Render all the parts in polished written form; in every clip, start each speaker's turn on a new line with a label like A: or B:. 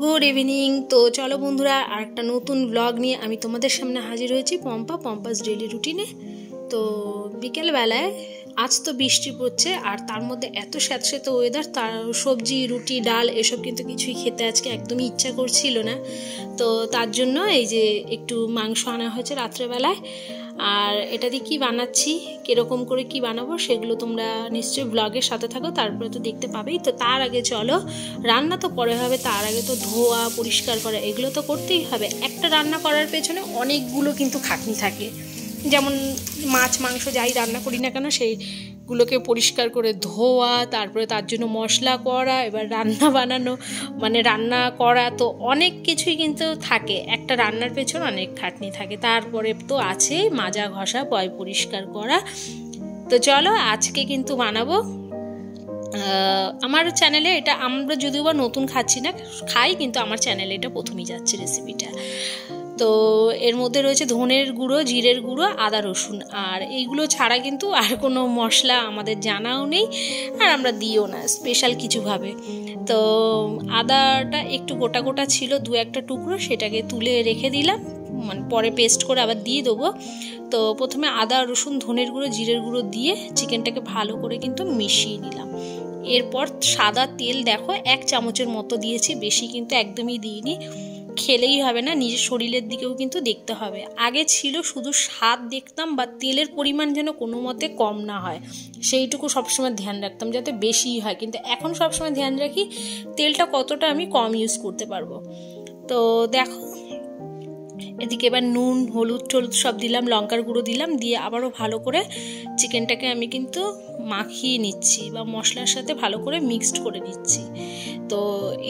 A: Good evening. তো চলো বন্ধুরা, আর একটা নতুন ব্লগ নিয়ে আমি তোমাদের সামনে হাজির হয়েছি পম্পাস ডেইলি রুটিনে। তো বিকেলবেলায় আজ তো বৃষ্টি পড়ছে, আর তার মধ্যে এত স্যাঁতস্যাঁতে ওয়েদার, তার সবজি রুটি ডাল এসব কিন্তু কিছুই খেতে আজকে একদমই ইচ্ছা করছিল না। তো তার জন্য এই যে একটু মাংস আনা হয়েছে রাত্রেবেলায়। আর এটা দিয়ে কী বানাচ্ছি, কীরকম করে কি বানাবো সেগুলো তোমরা নিশ্চয়ই ব্লগের সাথে থাকো, তারপরে তো দেখতে পাবেই। তো তার আগে চলো, রান্না তো পরে হবে, তার আগে তো ধোয়া পরিষ্কার করা এগুলো তো করতেই হবে। একটা রান্না করার পেছনে অনেকগুলো কিন্তু খাটনি থাকে, যেমন মাছ মাংস যাই রান্না করি না কেন সেইগুলোকে পরিষ্কার করে ধোয়া, তারপরে তার জন্য মশলা করা, এবার রান্না বানানো, মানে রান্না করা, তো অনেক কিছুই কিন্তু থাকে। একটা রান্নার পেছনে অনেক খাটনি থাকে। তারপরে তো আছে মাজা ঘষা পরিষ্কার করা। তো চলো আজকে কিন্তু বানাবো আমার চ্যানেলে, এটা আমরা যদিও বা নতুন খাচ্ছি না, খাই, কিন্তু আমার চ্যানেলে এটা প্রথমেই যাচ্ছে রেসিপিটা। তো এর মধ্যে রয়েছে ধনের গুঁড়ো, জিরের গুঁড়ো, আদা রসুন, আর এইগুলো ছাড়া কিন্তু আর কোনো মশলা আমাদের জানাও নেই, আর আমরা দিও না স্পেশাল কিছুভাবে। তো আদাটা একটু গোটা গোটা ছিল, দু একটা টুকরো, সেটাকে তুলে রেখে দিলাম, মানে পরে পেস্ট করে আবার দিয়ে দেবো। তো প্রথমে আদা রসুন ধনের গুঁড়ো জিরের গুঁড়ো দিয়ে চিকেনটাকে ভালো করে কিন্তু মিশিয়ে নিলাম। এরপর সাদা তেল দেখো 1 চামচের মতো দিয়েছি, বেশি কিন্তু একদমই দিইনি। খেলেই হবে না, নিজের শরীরের দিকেও কিন্তু দেখতে হবে। আগে ছিল শুধু স্বাদ দেখতাম, বা তেলের পরিমাণ যেন কোনো মতে কম না হয় সেইটুকু সবসময় ধ্যান রাখতাম, যাতে বেশি হয়। কিন্তু এখন সবসময় ধ্যান রাখি তেলটা কতটা আমি কম ইউজ করতে পারবো। তো দেখো এদিকে এবার নুন হলুদ টলুদ সব দিলাম, লঙ্কার গুঁড়ো দিলাম, দিয়ে আবারও ভালো করে চিকেনটাকে আমি কিন্তু মাখিয়ে নিচ্ছি, বা মশলার সাথে ভালো করে মিক্সড করে নিচ্ছি। তো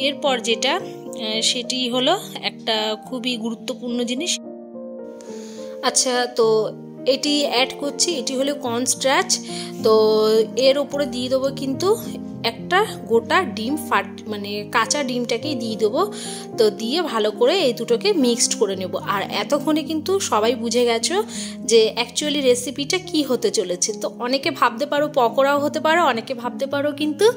A: এরপর যেটা সেটি হলো একটা খুবই গুরুত্বপূর্ণ জিনিস। আচ্ছা, তো এটি অ্যাড করছি, এটি হলো কর্নস্টার্চ। তো এর ওপরে দিয়ে দেবো কিন্তু একটা গোটা ডিম, মানে কাঁচা ডিমটাকেই দিয়ে দেবো। তো দিয়ে ভালো করে এই দুটোকে মিক্সড করে নেব। আর এতক্ষণে কিন্তু সবাই বুঝে গেছো যে অ্যাকচুয়ালি রেসিপিটা কি হতে চলেছে। তো অনেকে ভাবতে পারো পকোড়াও হতে পারো, অনেকে ভাবতে পারো কিন্তু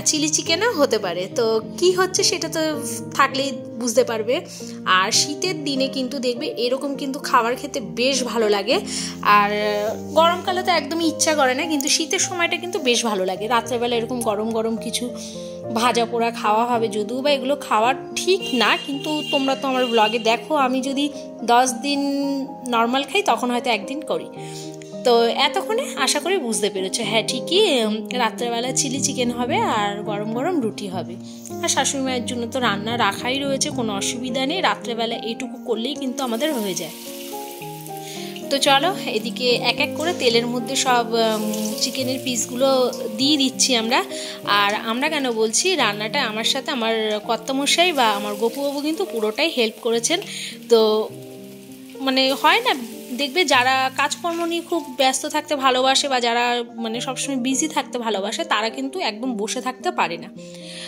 A: চিলি চিকেনও হতে পারে। তো কি হচ্ছে সেটা তো থাকলেই বুঝতে পারবে। আর শীতের দিনে কিন্তু দেখবে এরকম কিন্তু খাবার খেতে বেশ ভালো লাগে। আর গরমকালে তো একদমই ইচ্ছা করে না, কিন্তু শীতের সময়টা কিন্তু বেশ ভালো লাগে। রাত্রেবেলা এরকম গরম গরম কিছু ভাজা পোড়া খাওয়া হবে, যদিও বা এগুলো খাওয়া ঠিক না, কিন্তু তোমরা তো আমার ব্লগে দেখো আমি যদি 10 দিন নর্মাল খাই তখন হয়তো একদিন করি। তো এতক্ষণে আশা করি বুঝতে পেরেছো, হ্যাঁ ঠিকই, রাত্রেবেলা চিলি চিকেন হবে আর গরম গরম রুটি হবে। আর শাশুড়ি মায়ের জন্য তো রান্না রাখাই রয়েছে, কোনো অসুবিধা নেই, রাত্রেবেলা এইটুকু করলেই কিন্তু আমাদের হয়ে যায়। তো চলো এদিকে এক এক করে তেলের মধ্যে সব চিকেনের পিসগুলো দিয়ে দিচ্ছি আমরা। আর আমরা কেন বলছি, রান্নাটা আমার সাথে আমার কর্তামশাই বা আমার গপুবাবু কিন্তু পুরোটাই হেল্প করেছেন। তো মানে হয় না, দেখবে যারা কাজকর্ম নিয়ে খুব ব্যস্ত থাকতে ভালোবাসে, বা যারা মানে সবসময় বিজি থাকতে ভালোবাসে, তারা কিন্তু একদম বসে থাকতে পারে না।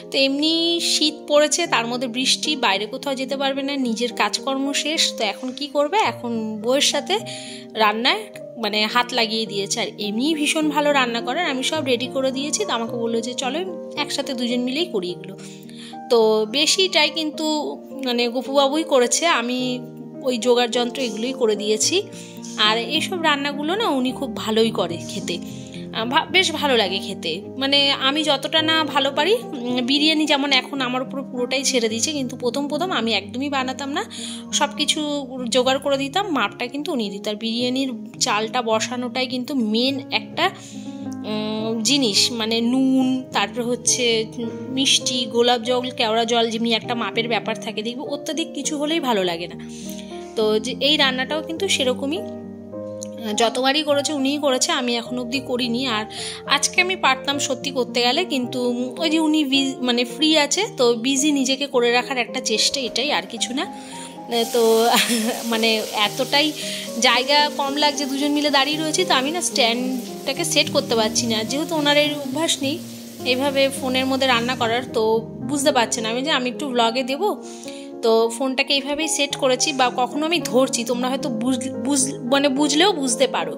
A: তো এমনি শীত পড়েছে, তার মধ্যে বৃষ্টি, বাইরে কোথাও যেতে পারবে না, নিজের কাজকর্ম শেষ, তো এখন কি করবে, এখন বউয়ের সাথে রান্নায় মানে হাত লাগিয়ে দিয়েছে। আর এমনি ভীষণ ভালো রান্না করেন, আমি সব রেডি করে দিয়েছি। তো আমাকে বললো যে চলো একসাথে দুজন মিলেই করি এগুলো। তো বেশিটাই কিন্তু মানে গপুবাবুই করেছে, আমি ওই জোগাড় যন্ত্র এগুলোই করে দিয়েছি। আর এইসব রান্নাগুলো না উনি খুব ভালোই করে খেতে, বেশ ভালো লাগে খেতে। মানে আমি যতটা না ভালো পারি, বিরিয়ানি যেমন এখন আমার উপর পুরোটাই ছেড়ে দিয়েছে, কিন্তু প্রথম আমি একদমই বানাতাম না, সব কিছু জোগাড় করে দিতাম, মাপটা কিন্তু উনি দিত। আর বিরিয়ানির চালটা বসানোটাই কিন্তু মেন একটা জিনিস, মানে নুন, তারপরে হচ্ছে মিষ্টি, গোলাপ জল, কেওড়া জল, যেমনি একটা মাপের ব্যাপার থাকে, দেখবে অত্যাধিক কিছু হলেই ভালো লাগে না। তো যে এই রান্নাটাও কিন্তু সেরকমই, যতবারই করেছে উনিই করেছে, আমি এখন অবধি করিনি। আর আজকে আমি পারতাম সত্যি করতে গেলে, কিন্তু ওই যে উনি মানে ফ্রি আছে, তো বিজি নিজেকে করে রাখার একটা চেষ্টা, এটাই, আর কিছু না। তো মানে এতটাই জায়গা কম লাগছে, দুজন মিলে দাঁড়িয়ে রয়েছি, তো আমি না স্ট্যান্ডটাকে সেট করতে পারছি না, যেহেতু ওনার এই অভ্যাস নেই এইভাবে ফোনের মধ্যে রান্না করার। তো বুঝতে পারছেন আমি একটু ব্লগে দেবো, তো ফোনটাকে এইভাবেই সেট করেছি, বা কখনো আমি ধরছি, তোমরা হয়তো বুঝলেও বুঝতে পারো।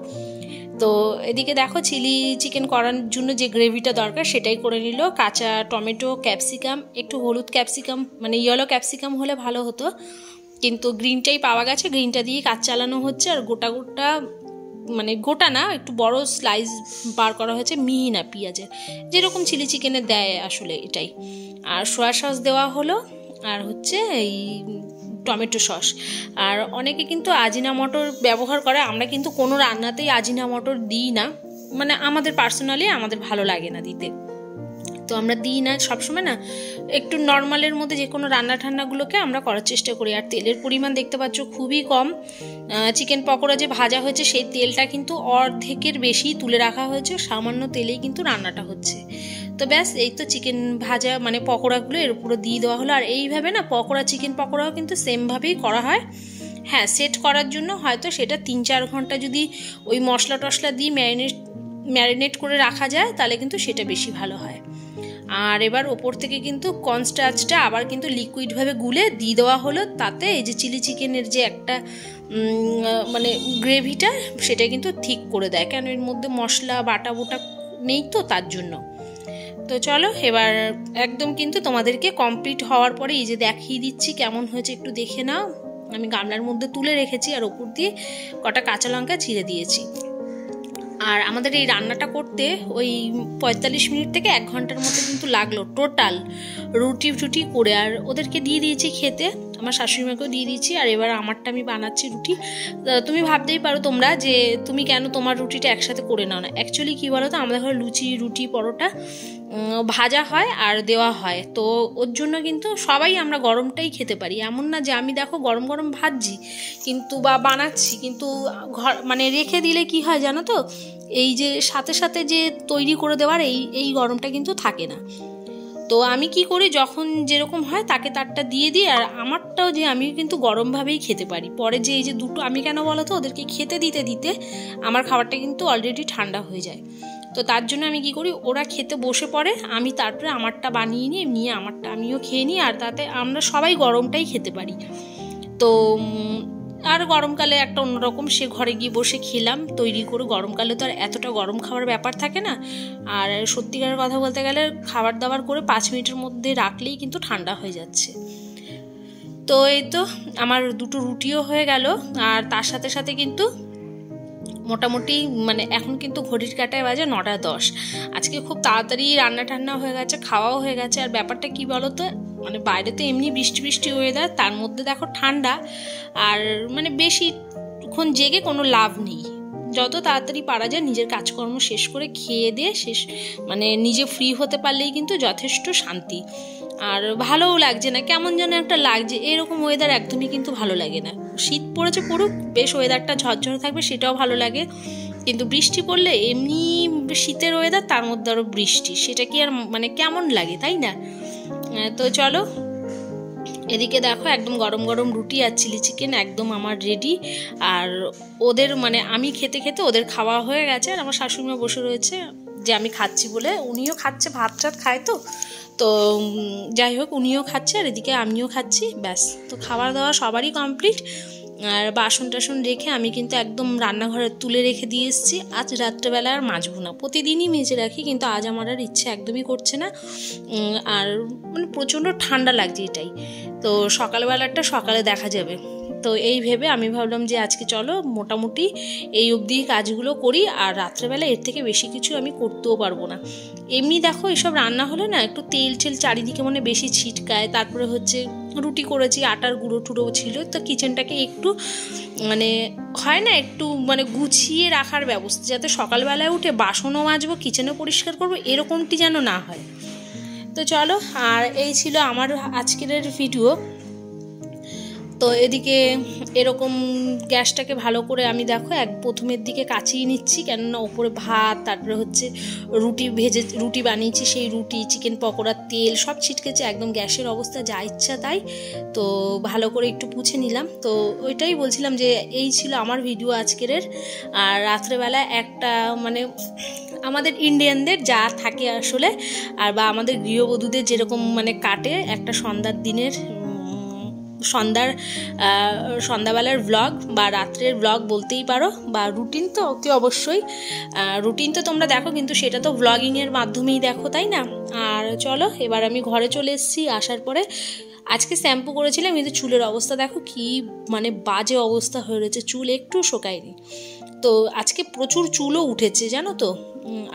A: তো এদিকে দেখো চিলি চিকেন করার জন্য যে গ্রেভিটা দরকার সেটাই করে নিল। কাঁচা টমেটো, ক্যাপসিকাম, একটু হলুদ ক্যাপসিকাম মানে ইয়েলো ক্যাপসিকাম হলে ভালো হতো, কিন্তু গ্রিনটাই পাওয়া গেছে, গ্রিনটা দিয়ে কাজ চালানো হচ্ছে। আর গোটা গোটা মানে গোটা না, একটু বড় স্লাইস বার করা হয়েছে মিহি না পেঁয়াজের, যেরকম চিলি চিকেনে দেয় আসলে এটাই। আর সয়া সস দেওয়া হলো, আর হচ্ছে এই টমেটো সস। আর অনেকে কিন্তু আজিনা মটর ব্যবহার করে, আমরা কিন্তু কোনো রান্নাতেই আজিনা মটর দিই না, মানে আমাদের পার্সোনালি আমাদের ভালো লাগে না দিতে, তো আমরা দিই না সবসময় না, একটু নর্মালের মধ্যে যে কোনো রান্না ঠান্নাগুলোকে আমরা করার চেষ্টা করি। আর তেলের পরিমাণ দেখতে পাচ্ছ খুবই কম। চিকেন পকোড়া যে ভাজা হয়েছে সেই তেলটা কিন্তু অর্ধেকের বেশি তুলে রাখা হয়েছে, সামান্য তেলেই কিন্তু রান্নাটা হচ্ছে। তো ব্যাস এই তো চিকেন ভাজা মানে পকোড়াগুলো এর উপরে দিয়ে দেওয়া হলো। আর এইভাবে না পকোড়া, চিকেন পকোড়াও কিন্তু সেমভাবেই করা হয়। হ্যাঁ, সেট করার জন্য হয়তো সেটা 3-4 ঘন্টা যদি ওই মশলা টশলা দিয়ে ম্যারিনেট করে রাখা যায় তাহলে কিন্তু সেটা বেশি ভালো হয়। আর এবার ওপর থেকে কিন্তু কর্নস্টার্চটা আবার কিন্তু লিকুইডভাবে গুলে দিয়ে দেওয়া হলো, তাতে এই যে চিলি চিকেনের যে একটা মানে গ্রেভিটা সেটা কিন্তু ঠিক করে দেয়, কেন এর মধ্যে মশলা বাটা বোটা নেই তো তার জন্য। তো চলো এবার একদম কিন্তু তোমাদেরকে কমপ্লিট হওয়ার পরে এই যে দেখিয়ে দিচ্ছি কেমন হয়েছে, একটু দেখে নাও। আমি গামলার মধ্যে তুলে রেখেছি আর ওপর দিয়ে কটা কাঁচা লঙ্কা চিড়ে দিয়েছি। আর আমাদের এই রান্নাটা করতে ওই 45 মিনিট থেকে 1 ঘন্টার মতো কিন্তু লাগলো টোটাল, রুটি টুটি করে। আর ওদেরকে দিয়ে দিয়েছি খেতে, আমার শাশুড়িমাকেও দিয়ে দিয়েছি। আর এবার আমারটা আমি বানাচ্ছি রুটি। তুমি ভাবতেই পারো তোমরা যে তুমি কেন তোমার রুটিটা একসাথে করে নাও না। অ্যাকচুয়ালি কী বলো তো, আমাদের ঘরে লুচি, রুটি, পরোটা ভাজা হয় আর দেওয়া হয়, তো ওর জন্য কিন্তু সবাই আমরা গরমটাই খেতে পারি। এমন না যে আমি দেখো গরম গরম ভাজছি কিন্তু বা বানাচ্ছি, কিন্তু মানে রেখে দিলে কি হয় জানো তো, এই যে সাথে সাথে যে তৈরি করে দেওয়ার এই গরমটা কিন্তু থাকে না। তো আমি কি করি, যখন যেরকম হয় তাকে তারটা দিয়ে দিই। আর আমারটাও যে আমি কিন্তু গরমভাবেই খেতে পারি, পরে যে এই যে দুটো আমি কেন বলো তো, ওদেরকে খেতে দিতে দিতে আমার খাবারটা কিন্তু অলরেডি ঠান্ডা হয়ে যায়। তো তার জন্য আমি কি করি, ওরা খেতে বসে পড়ে, আমি তারপরে আমারটা বানিয়ে নিয়ে আমারটা আমিও খেয়ে নিই, আর তাতে আমরা সবাই গরমটাই খেতে পারি। তো আর গরমকালে একটা অন্যরকম, সে ঘরে গিয়ে বসে খেলাম তৈরি করে। গরমকালে তো আর এতটা গরম খাবার ব্যাপার থাকে না। আর সত্যিকারের কথা বলতে গেলে খাবার দাবার করে 5 মিনিটের মধ্যে রাখলেই কিন্তু ঠান্ডা হয়ে যাচ্ছে। তো এই তো আমার দুটো রুটিও হয়ে গেল। আর তার সাথে সাথে কিন্তু মোটামুটি মানে এখন কিন্তু ঘড়ির কাঁটায় বাজে 9:10। আজকে খুব তাড়াতাড়ি রান্না টান্না হয়ে গেছে, খাওয়াও হয়ে গেছে। আর ব্যাপারটা কি বলো তো, মানে বাইরে তো এমনি বৃষ্টি বৃষ্টি ওয়েদার, তার মধ্যে দেখো ঠান্ডা, আর মানে বেশিক্ষণ জেগে কোনো লাভ নেই। যত তাড়াতাড়ি পারা যায় নিজের কাজকর্ম শেষ করে খেয়ে দিয়ে মানে নিজে ফ্রি হতে পারলেই কিন্তু যথেষ্ট শান্তি। আর ভালোও লাগছে না, কেমন যেন একটা লাগছে, এরকম ওয়েদার একদমই কিন্তু ভালো লাগে না। শীত পড়েছে পড়ুক, বেশ ওয়েদারটা ঝরঝরে থাকবে, সেটাও ভালো লাগে। কিন্তু বৃষ্টি পড়লে এমনি শীতের ওয়েদার, তার মধ্যে আরও বৃষ্টি, সেটা কি আর মানে কেমন লাগে, তাই না? তো চলো এদিকে দেখো একদম গরম গরম রুটি আর চিলি চিকেন একদম আমার রেডি। আর ওদের মানে আমি খেতে খেতে ওদের খাওয়া হয়ে গেছে। আর আমার শাশুড়িমা বসে রয়েছে, যে আমি খাচ্ছি বলে উনিও খাচ্ছে, ভাত টাত খায় তো যাই হোক উনিও খাচ্ছে আর এদিকে আমিও খাচ্ছি, ব্যাস। তো খাবার দাওয়া সবারই কমপ্লিট। আর বাসন টাসন রেখে আমি কিন্তু একদম রান্নাঘরে তুলে রেখে দিয়ে এসেছি। আজ রাত্রেবেলা আর মাজবো না, প্রতিদিনই মেজে রাখি, কিন্তু আজ আমার আর ইচ্ছে একদমই করছে না। আর মানে প্রচণ্ড ঠান্ডা লাগছে এটাই, তো সকালবেলাটা সকালে দেখা যাবে। তো এই ভেবে আমি ভাবলাম যে আজকে চলো মোটামুটি এই অবধি কাজগুলো করি, আর রাত্রেবেলা এর থেকে বেশি কিছু আমি করতেও পারবো না। এমনি দেখো এসব রান্না হলে না একটু তেল চারিদিকে মানে বেশি ছিটকায়। তারপরে হচ্ছে রুটি করেছি, আটার গুঁড়ো টুড়ো ছিল, তো কিচেনটাকে একটু মানে হয় না একটু মানে গুছিয়ে রাখার ব্যবস্থা, যাতে সকালবেলায় উঠে বাসনও মাজবো, কিচেনও পরিষ্কার করবো, এরকমটি যেন না হয়। তো চলো, আর এই ছিল আমার আজকের ভিডিও। তো এদিকে এরকম গ্যাসটাকে ভালো করে আমি দেখো প্রথমের দিকে কাচিয়ে নিচ্ছি, কেননা ওপরে ভাত, তারপরে হচ্ছে রুটি বানিয়েছি, সেই রুটি, চিকেন পকোড়ার তেল সব ছিটকেছে, একদম গ্যাসের অবস্থা যা ইচ্ছা তাই। তো ভালো করে একটু পুছে নিলাম। তো ওইটাই বলছিলাম যে এই ছিল আমার ভিডিও আজকের। আর রাত্রেবেলা একটা মানে আমাদের ইন্ডিয়ানদের যা থাকে আসলে, আর বা আমাদের গৃহবধূদের যেরকম মানে কাটে একটা সন্ধ্যার দিনের সন্ধ্যাবেলার ব্লগ বা রাত্রের ব্লগ বলতেই পারো, বা রুটিন তো অতি অবশ্যই রুটিন তো তোমরা দেখো, কিন্তু সেটা তো ব্লগিংয়ের মাধ্যমেই দেখো, তাই না? আর চলো এবার আমি ঘরে চলে এসেছি। আসার পরে আজকে শ্যাম্পু করেছিলাম, কিন্তু চুলের অবস্থা দেখো কি মানে বাজে অবস্থা হয়ে রয়েছে, চুল একটু শোকায়নি। তো আজকে প্রচুর চুলও উঠেছে জানো তো।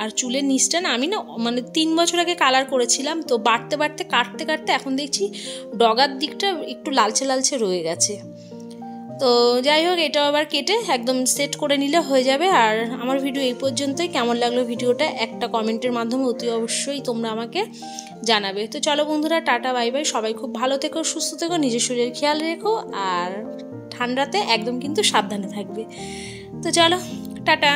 A: আর চুলের নিচটা না আমি না মানে 3 বছর আগে কালার করেছিলাম, তো বাড়তে বাড়তে কাটতে কাটতে এখন দেখছি ডগার দিকটা একটু লালচে লালচে রয়ে গেছে। তো যাই হোক, এটাও আবার কেটে একদম সেট করে নিলে হয়ে যাবে। আর আমার ভিডিও এই পর্যন্তই। কেমন লাগলো ভিডিওটা একটা কমেন্টের মাধ্যমে অতি অবশ্যই তোমরা আমাকে জানাবে। তো চলো বন্ধুরা, টাটা বাই বাই। সবাই খুব ভালো থেকো, সুস্থ থেকো, নিজের শরীরের খেয়াল রেখো, আর ঠান্ডাতে একদম কিন্তু সাবধানে থাকবে। তো চলো টাটা।